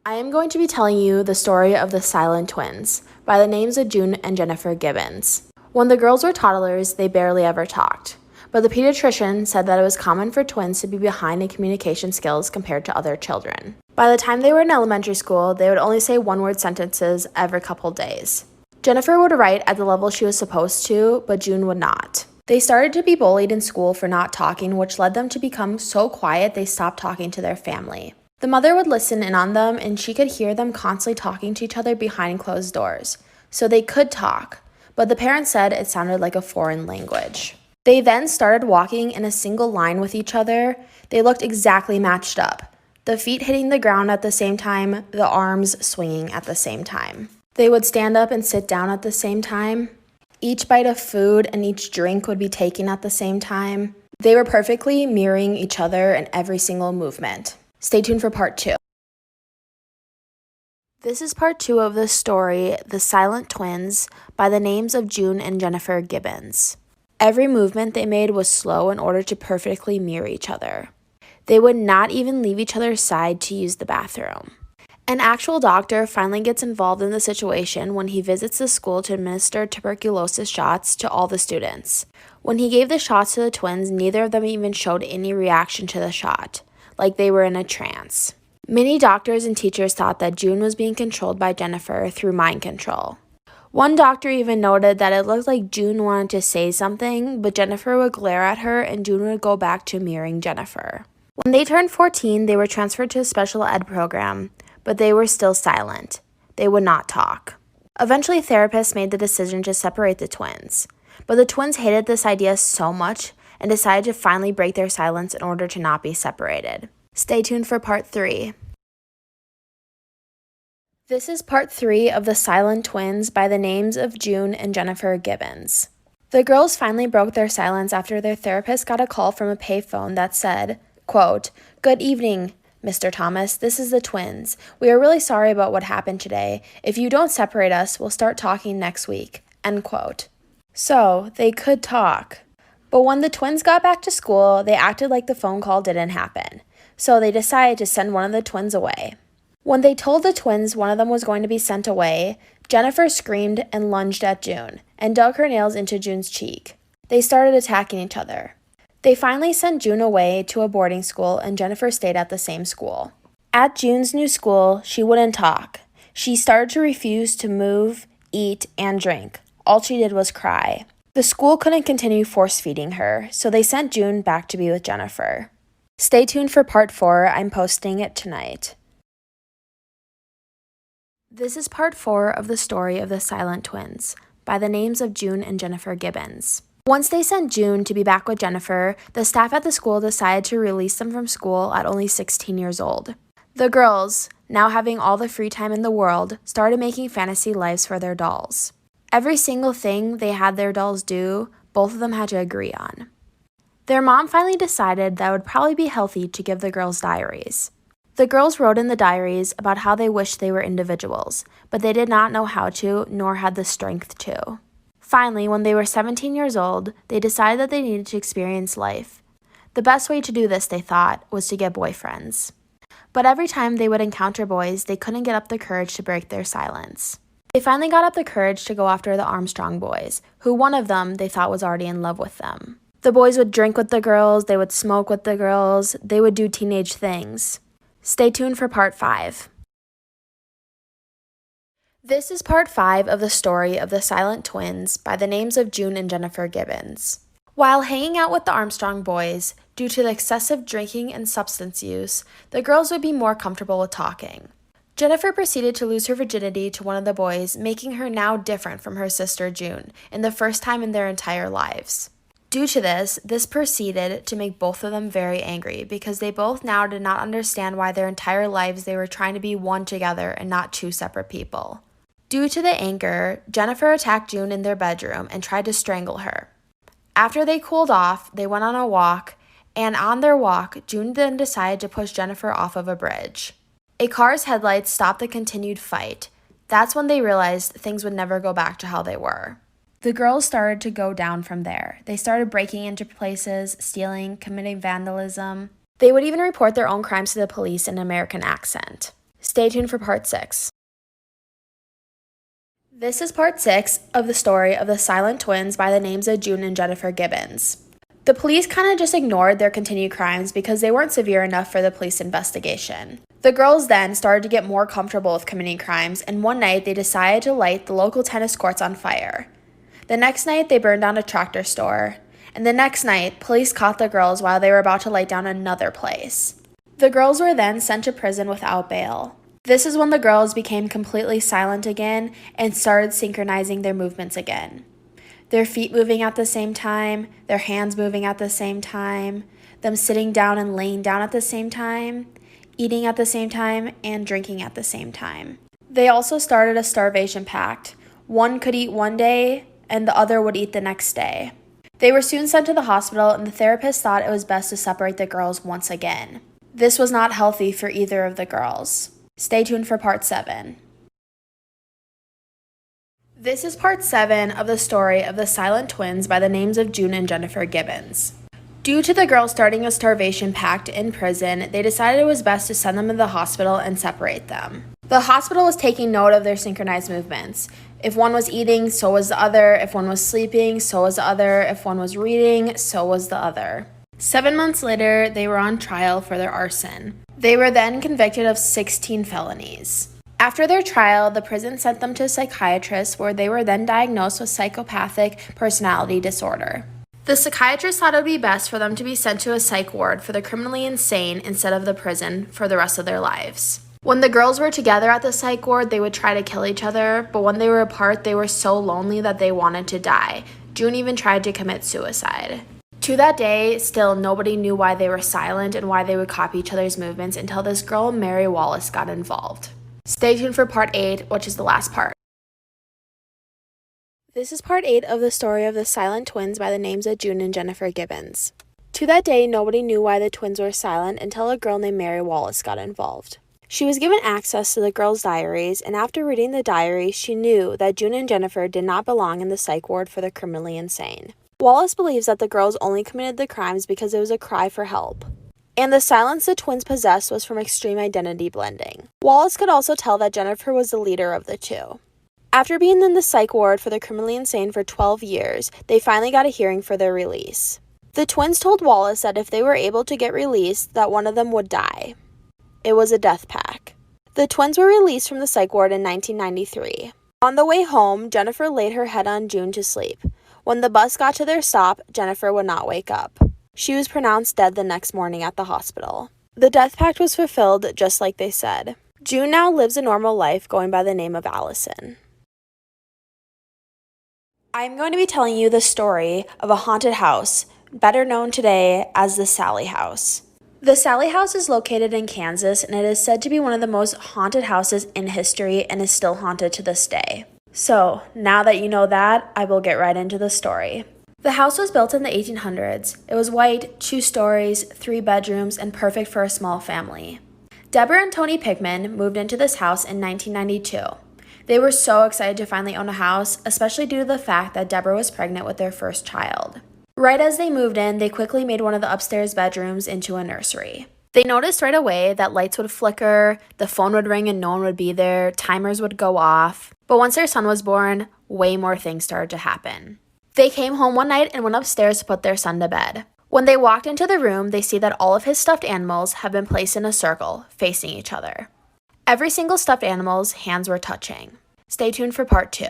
I am going to be telling you the story of the silent twins by the names of June and Jennifer Gibbons. When the girls were toddlers, they barely ever talked, but the pediatrician said that it was common for twins to be behind in communication skills compared to other children. By the time they were in elementary school, they would only say one-word sentences every couple days. Jennifer would write at the level she was supposed to, but June would not. They started to be bullied in school for not talking, which led them to become so quiet they stopped talking to their family. The mother would listen in on them, and she could hear them constantly talking to each other behind closed doors. So they could talk, but the parents said it sounded like a foreign language. They then started walking in a single line with each other. They looked exactly matched up. The feet hitting the ground at the same time, the arms swinging at the same time. They would stand up and sit down at the same time. Each bite of food and each drink would be taken at the same time. They were perfectly mirroring each other in every single movement. Stay tuned for part 2. This is part 2 of the story, The Silent Twins, by the names of June and Jennifer Gibbons. Every movement they made was slow in order to perfectly mirror each other. They would not even leave each other's side to use the bathroom. An actual doctor finally gets involved in the situation when he visits the school to administer tuberculosis shots to all the students. When he gave the shots to the twins, neither of them even showed any reaction to the shot, like they were in a trance. Many doctors and teachers thought that June was being controlled by Jennifer through mind control. One doctor even noted that it looked like June wanted to say something, but Jennifer would glare at her and June would go back to mirroring Jennifer. When they turned 14, they were transferred to a special ed program, but they were still silent. They would not talk. Eventually, therapists made the decision to separate the twins, but the twins hated this idea so much and decided to finally break their silence in order to not be separated. Stay tuned for part 3. This is part 3 of The Silent Twins by the names of June and Jennifer Gibbons. The girls finally broke their silence after their therapist got a call from a payphone that said, quote, "Good evening, Mr. Thomas, this is the twins. We are really sorry about what happened today. If you don't separate us, we'll start talking next week." End quote. So, they could talk. But when the twins got back to school, they acted like the phone call didn't happen. So they decided to send one of the twins away. When they told the twins one of them was going to be sent away, Jennifer screamed and lunged at June and dug her nails into June's cheek. They started attacking each other. They finally sent June away to a boarding school and Jennifer stayed at the same school. At June's new school, she wouldn't talk. She started to refuse to move, eat, and drink. All she did was cry. The school couldn't continue force-feeding her, so they sent June back to be with Jennifer. Stay tuned for part 4. I'm posting it tonight. This is part 4 of the story of the Silent Twins, by the names of June and Jennifer Gibbons. Once they sent June to be back with Jennifer, the staff at the school decided to release them from school at only 16 years old. The girls, now having all the free time in the world, started making fantasy lives for their dolls. Every single thing they had their dolls do, both of them had to agree on. Their mom finally decided that it would probably be healthy to give the girls diaries. The girls wrote in the diaries about how they wished they were individuals, but they did not know how to, nor had the strength to. Finally, when they were 17 years old, they decided that they needed to experience life. The best way to do this, they thought, was to get boyfriends. But every time they would encounter boys, they couldn't get up the courage to break their silence. They finally got up the courage to go after the Armstrong boys, who one of them they thought was already in love with them. The boys would drink with the girls, they would smoke with the girls, they would do teenage things. Stay tuned for part 5. This is part 5 of the story of the Silent Twins by the names of June and Jennifer Gibbons. While hanging out with the Armstrong boys, due to the excessive drinking and substance use, the girls would be more comfortable with talking. Jennifer proceeded to lose her virginity to one of the boys, making her now different from her sister June, in the first time in their entire lives. Due to this proceeded to make both of them very angry because they both now did not understand why their entire lives they were trying to be one together and not two separate people. Due to the anger, Jennifer attacked June in their bedroom and tried to strangle her. After they cooled off, they went on a walk, and on their walk, June then decided to push Jennifer off of a bridge. A car's headlights stopped the continued fight. That's when they realized things would never go back to how they were. The girls started to go down from there. They started breaking into places, stealing, committing vandalism. They would even report their own crimes to the police in an American accent. Stay tuned for part 6. This is part 6 of the story of the silent twins by the names of June and Jennifer Gibbons. The police kind of just ignored their continued crimes because they weren't severe enough for the police investigation. The girls then started to get more comfortable with committing crimes, and one night they decided to light the local tennis courts on fire. The next night they burned down a tractor store, and the next night police caught the girls while they were about to light down another place. The girls were then sent to prison without bail. This is when the girls became completely silent again and started synchronizing their movements again. Their feet moving at the same time, their hands moving at the same time, them sitting down and laying down at the same time, eating at the same time, and drinking at the same time. They also started a starvation pact. One could eat one day, and the other would eat the next day. They were soon sent to the hospital, and the therapist thought it was best to separate the girls once again. This was not healthy for either of the girls. Stay tuned for part 7. This is part 7 of the story of the silent twins by the names of June and Jennifer Gibbons. Due to the girls starting a starvation pact in prison, they decided it was best to send them to the hospital and separate them. The hospital was taking note of their synchronized movements. If one was eating, so was the other. If one was sleeping, so was the other. If one was reading, so was the other. 7 months later, they were on trial for their arson. They were then convicted of 16 felonies. After their trial, the prison sent them to a psychiatrist where they were then diagnosed with psychopathic personality disorder. The psychiatrist thought it would be best for them to be sent to a psych ward for the criminally insane instead of the prison for the rest of their lives. When the girls were together at the psych ward, they would try to kill each other, but when they were apart, they were so lonely that they wanted to die. June even tried to commit suicide. To that day, still nobody knew why they were silent and why they would copy each other's movements until this girl, Mary Wallace, got involved. Stay tuned for part 8, which is the last part. This is part 8 of the story of the silent twins by the names of June and Jennifer Gibbons. To that day, nobody knew why the twins were silent until a girl named Mary Wallace got involved. She was given access to the girls' diaries, and after reading the diaries, she knew that June and Jennifer did not belong in the psych ward for the criminally insane. Wallace believes that the girls only committed the crimes because it was a cry for help, and the silence the twins possessed was from extreme identity blending. Wallace could also tell that Jennifer was the leader of the two. After being in the psych ward for the criminally insane for 12 years, they finally got a hearing for their release. The twins told Wallace that if they were able to get released, that one of them would die. It was a death pact. The twins were released from the psych ward in 1993. On the way home, Jennifer laid her head on June to sleep. When the bus got to their stop, Jennifer would not wake up. She was pronounced dead the next morning at the hospital. The death pact was fulfilled just like they said. June now lives a normal life going by the name of Allison. I'm going to be telling you the story of a haunted house, better known today as the Sallie House. The Sallie House is located in Kansas, and it is said to be one of the most haunted houses in history and is still haunted to this day. So, now that you know that, I will get right into the story. The house was built in the 1800s. It was white, 2 stories, 3 bedrooms, and perfect for a small family. Deborah and Tony Pickman moved into this house in 1992. They were so excited to finally own a house, especially due to the fact that Deborah was pregnant with their first child. Right as they moved in, they quickly made one of the upstairs bedrooms into a nursery. They noticed right away that lights would flicker, the phone would ring and no one would be there, timers would go off. But once their son was born, way more things started to happen. They came home one night and went upstairs to put their son to bed. When they walked into the room, they see that all of his stuffed animals have been placed in a circle, facing each other. Every single stuffed animal's hands were touching. Stay tuned for part 2.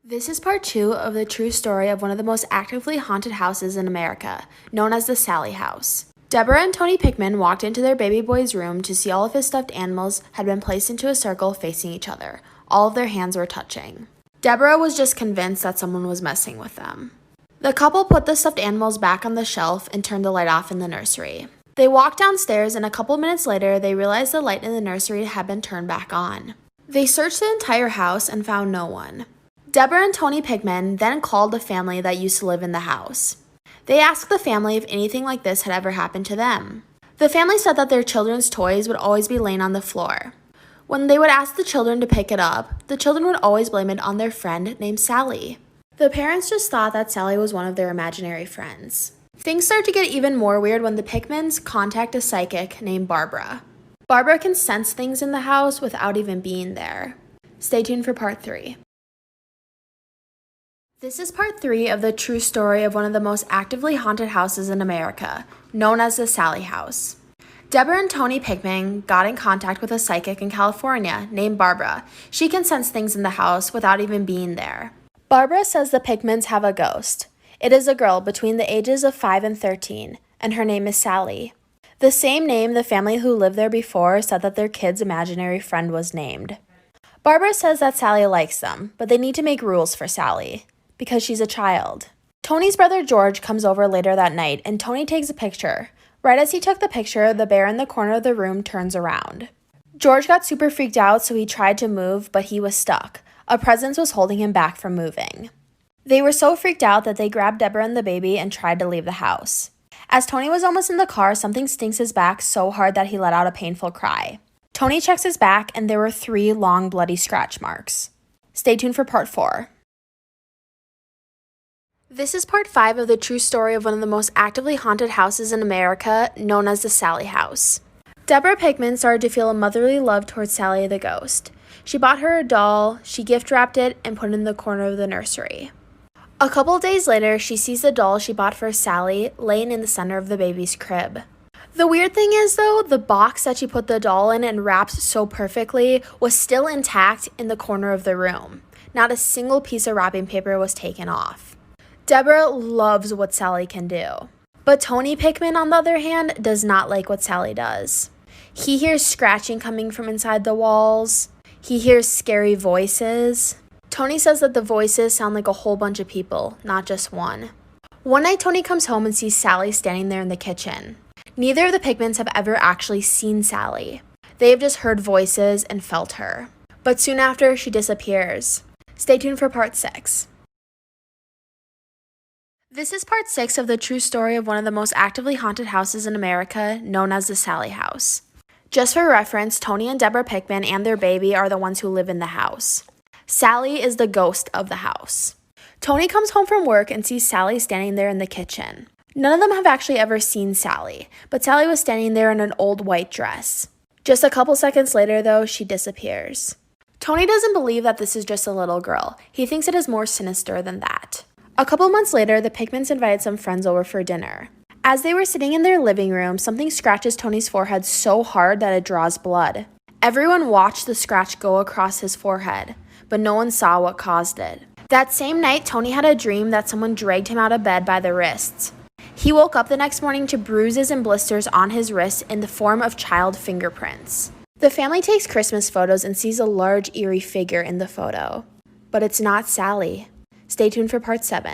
This is part 2 of the true story of one of the most actively haunted houses in America, known as the Sallie House. Deborah and Tony Pickman walked into their baby boy's room to see all of his stuffed animals had been placed into a circle facing each other. All of their hands were touching. Deborah was just convinced that someone was messing with them. The couple put the stuffed animals back on the shelf and turned the light off in the nursery. They walked downstairs, and a couple minutes later, they realized the light in the nursery had been turned back on. They searched the entire house and found no one. Deborah and Tony Pickman then called the family that used to live in the house. They asked the family if anything like this had ever happened to them. The family said that their children's toys would always be laying on the floor. When they would ask the children to pick it up, the children would always blame it on their friend named Sally. The parents just thought that Sally was one of their imaginary friends. Things start to get even more weird when the Pickmans contact a psychic named Barbara. Barbara can sense things in the house without even being there. Stay tuned for part 3. This is part 3 of the true story of one of the most actively haunted houses in America, known as the Sallie House. Deborah and Tony Pickman got in contact with a psychic in California named Barbara. She can sense things in the house without even being there. Barbara says the Pickmans have a ghost. It is a girl between the ages of 5 and 13, and her name is Sally. The same name the family who lived there before said that their kid's imaginary friend was named. Barbara says that Sally likes them, but they need to make rules for Sally, because she's a child. Tony's brother George comes over later that night, and Tony takes a picture. Right as he took the picture, the bear in the corner of the room turns around. George got super freaked out, so he tried to move, but he was stuck. A presence was holding him back from moving. They were so freaked out that they grabbed Deborah and the baby and tried to leave the house. As Tony was almost in the car, something stinks his back so hard that he let out a painful cry. Tony checks his back, and there were 3 long, bloody scratch marks. Stay tuned for part 4. This is part 5 of the true story of one of the most actively haunted houses in America, known as the Sallie House. Deborah Pickman started to feel a motherly love towards Sally the ghost. She bought her a doll, she gift-wrapped it, and put it in the corner of the nursery. A couple days later, she sees the doll she bought for Sally laying in the center of the baby's crib. The weird thing is, though, the box that she put the doll in and wrapped so perfectly was still intact in the corner of the room. Not a single piece of wrapping paper was taken off. Deborah loves what Sally can do. But Tony Pickman, on the other hand, does not like what Sally does. He hears scratching coming from inside the walls. He hears scary voices. Tony says that the voices sound like a whole bunch of people, not just one. One night, Tony comes home and sees Sally standing there in the kitchen. Neither of the Pickmans have ever actually seen Sally. They have just heard voices and felt her. But soon after, she disappears. Stay tuned for part 6. This is part 6 of the true story of one of the most actively haunted houses in America, known as the Sallie House. Just for reference, Tony and Deborah Pickman and their baby are the ones who live in the house. Sally is the ghost of the house. Tony comes home from work and sees Sally standing there in the kitchen. None of them have actually ever seen Sally, but Sally was standing there in an old white dress. Just a couple seconds later, though, she disappears. Tony doesn't believe that this is just a little girl. He thinks it is more sinister than that. A couple months later, the Pickmans invited some friends over for dinner. As they were sitting in their living room, something scratches Tony's forehead so hard that it draws blood. Everyone watched the scratch go across his forehead, but no one saw what caused it. That same night, Tony had a dream that someone dragged him out of bed by the wrists. He woke up the next morning to bruises and blisters on his wrists in the form of child fingerprints. The family takes Christmas photos and sees a large, eerie figure in the photo. But it's not Sally. Stay tuned for part 7.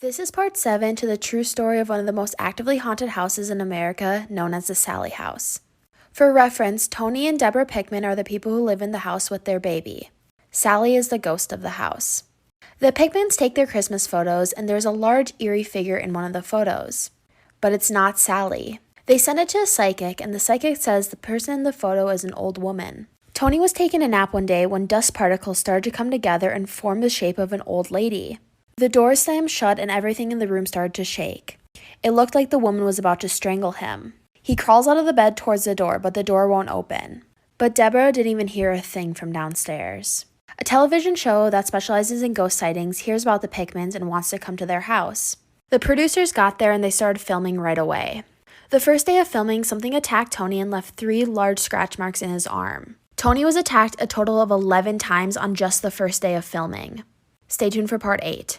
This is part 7 to the true story of one of the most actively haunted houses in America, known as the Sallie House. For reference, Tony and Deborah Pickman are the people who live in the house with their baby. Sally is the ghost of the house. The Pickmans take their Christmas photos, and there's a large, eerie figure in one of the photos. But it's not Sally. They send it to a psychic, and the psychic says the person in the photo is an old woman. Tony was taking a nap one day when dust particles started to come together and form the shape of an old lady. The door slammed shut and everything in the room started to shake. It looked like the woman was about to strangle him. He crawls out of the bed towards the door, but the door won't open. But Deborah didn't even hear a thing from downstairs. A television show that specializes in ghost sightings hears about the Pickmans and wants to come to their house. The producers got there and they started filming right away. The first day of filming, something attacked Tony and left 3 large scratch marks in his arm. Tony was attacked a total of 11 times on just the first day of filming. Stay tuned for part 8.